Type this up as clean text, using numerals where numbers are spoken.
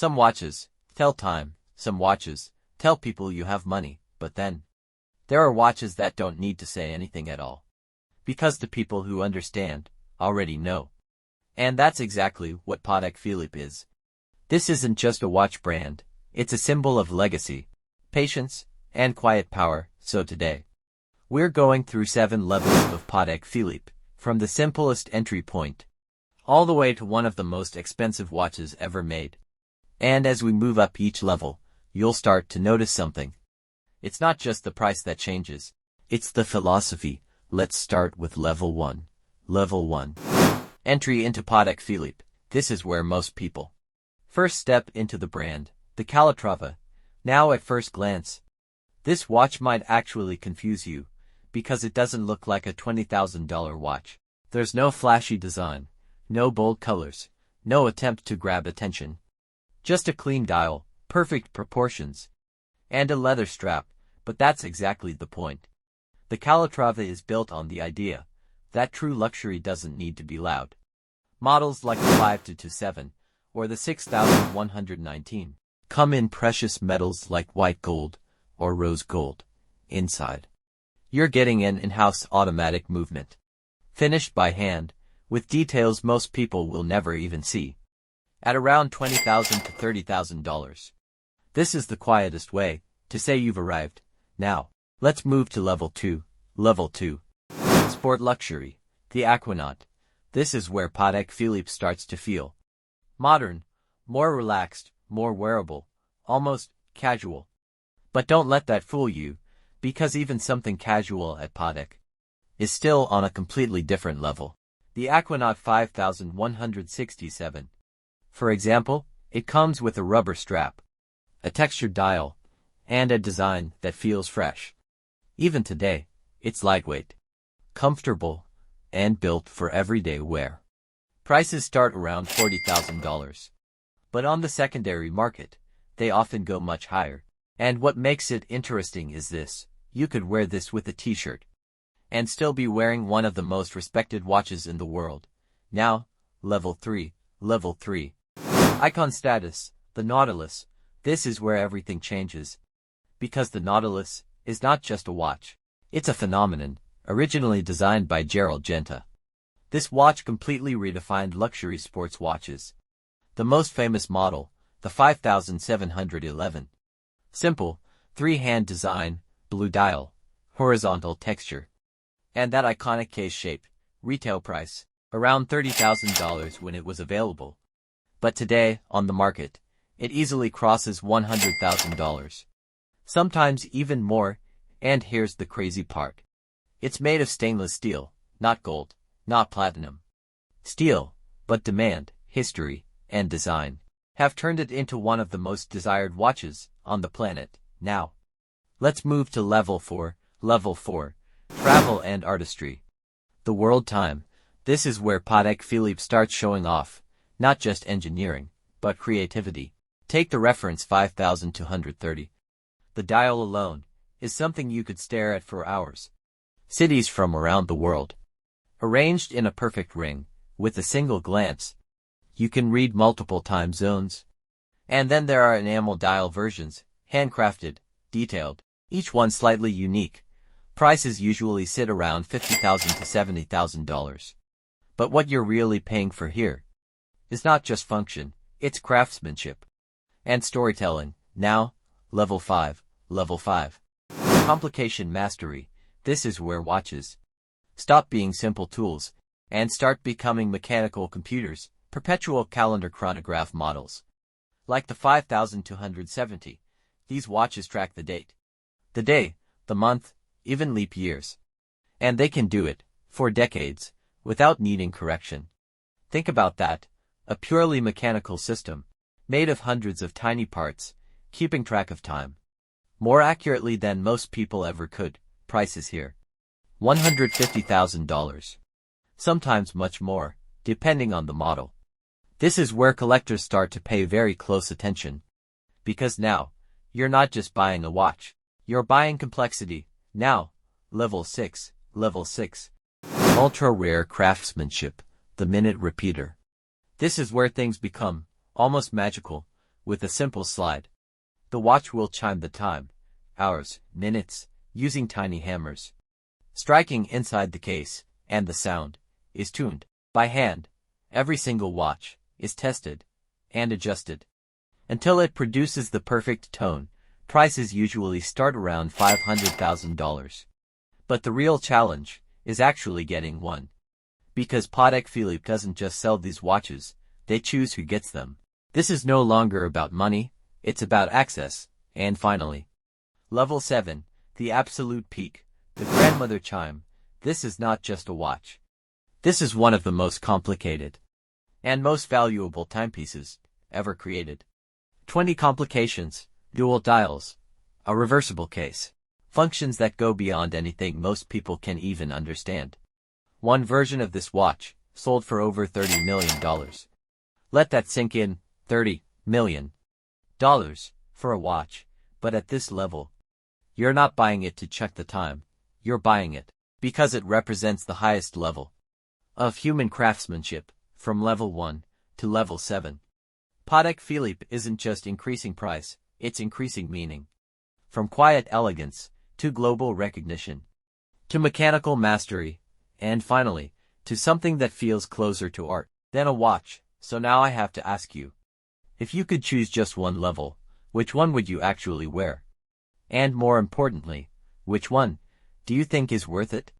Some watches tell time, some watches tell people you have money, but then there are watches that don't need to say anything at all. Because the people who understand already know. And that's exactly what Patek Philippe is. This isn't just a watch brand, it's a symbol of legacy, patience, and quiet power. So today, we're going through 7 levels of Patek Philippe, from the simplest entry point, all the way to one of the most expensive watches ever made. And as we move up each level, you'll start to notice something. It's not just the price that changes, it's the philosophy. Let's start with level 1. Level 1. Entry into Patek Philippe. This is where most people first step into the brand, the Calatrava. Now at first glance, this watch might actually confuse you, because it doesn't look like a $20,000 watch. There's no flashy design, no bold colors, no attempt to grab attention. Just a clean dial, perfect proportions, and a leather strap, but that's exactly the point. The Calatrava is built on the idea that true luxury doesn't need to be loud. Models like the 5227 or the 6119 come in precious metals like white gold or rose gold. Inside, you're getting an in-house automatic movement, finished by hand, with details most people will never even see, at around $20,000 to $30,000. This is the quietest way to say you've arrived. Now, let's move to level 2. Level 2. Sport luxury. The Aquanaut. This is where Patek Philippe starts to feel modern, more relaxed, more wearable, almost casual. But don't let that fool you, because even something casual at Patek is still on a completely different level. The Aquanaut 5167. For example, it comes with a rubber strap, a textured dial, and a design that feels fresh. Even today, it's lightweight, comfortable, and built for everyday wear. Prices start around $40,000. But on the secondary market, they often go much higher. And what makes it interesting is this: you could wear this with a t-shirt and still be wearing one of the most respected watches in the world. Now, level 3. Level 3. Icon status. The Nautilus. This is where everything changes. Because the Nautilus is not just a watch. It's a phenomenon, originally designed by Gerald Genta. This watch completely redefined luxury sports watches. The most famous model, the 5711. Simple, 3-hand design, blue dial, horizontal texture, and that iconic case shape. Retail price, around $30,000 when it was available. But today, on the market, it easily crosses $100,000. Sometimes even more, and here's the crazy part. It's made of stainless steel, not gold, not platinum. Steel, but demand, history, and design have turned it into one of the most desired watches on the planet. Now, let's move to level 4. Level 4. Travel and artistry. The world time. This is where Patek Philippe starts showing off, not just engineering, but creativity. Take the reference 5230. The dial alone is something you could stare at for hours. Cities from around the world, arranged in a perfect ring, with a single glance. You can read multiple time zones. And then there are enamel dial versions, handcrafted, detailed, each one slightly unique. Prices usually sit around $50,000 to $70,000. But what you're really paying for here is not just function, it's craftsmanship and storytelling. Now, level 5. Level 5. Complication mastery. This is where watches stop being simple tools and start becoming mechanical computers, perpetual calendar chronograph models. Like the 5270, these watches track the date, the day, the month, even leap years. And they can do it for decades without needing correction. Think about that, a purely mechanical system, made of hundreds of tiny parts, keeping track of time more accurately than most people ever could. Prices here: $150,000. Sometimes much more, depending on the model. This is where collectors start to pay very close attention. Because now, you're not just buying a watch, you're buying complexity. Now, level 6. Level 6. Ultra-rare craftsmanship, the minute repeater. This is where things become almost magical. with a simple slide. The watch will chime the time, hours, minutes, using tiny hammers. Striking inside the case, and the sound is tuned by hand. Every single watch is tested and adjusted until it produces the perfect tone. Prices usually start around $500,000. But the real challenge is actually getting one. Because Patek Philippe doesn't just sell these watches, they choose who gets them. This is no longer about money, it's about access. And finally, Level 7, the absolute peak, the grandmother chime. This is not just a watch. This is one of the most complicated and most valuable timepieces ever created. 20 complications, dual dials, a reversible case, functions that go beyond anything most people can even understand. One version of this watch sold for over $30 million. Let that sink in, $30 million for a watch, but at this level, you're not buying it to check the time, you're buying it because it represents the highest level of human craftsmanship, from level 1 to level 7. Patek Philippe isn't just increasing price, it's increasing meaning. From quiet elegance, to global recognition, to mechanical mastery, and finally, to something that feels closer to art than a watch. So now I have to ask you, if you could choose just one level, which one would you actually wear? And more importantly, which one do you think is worth it?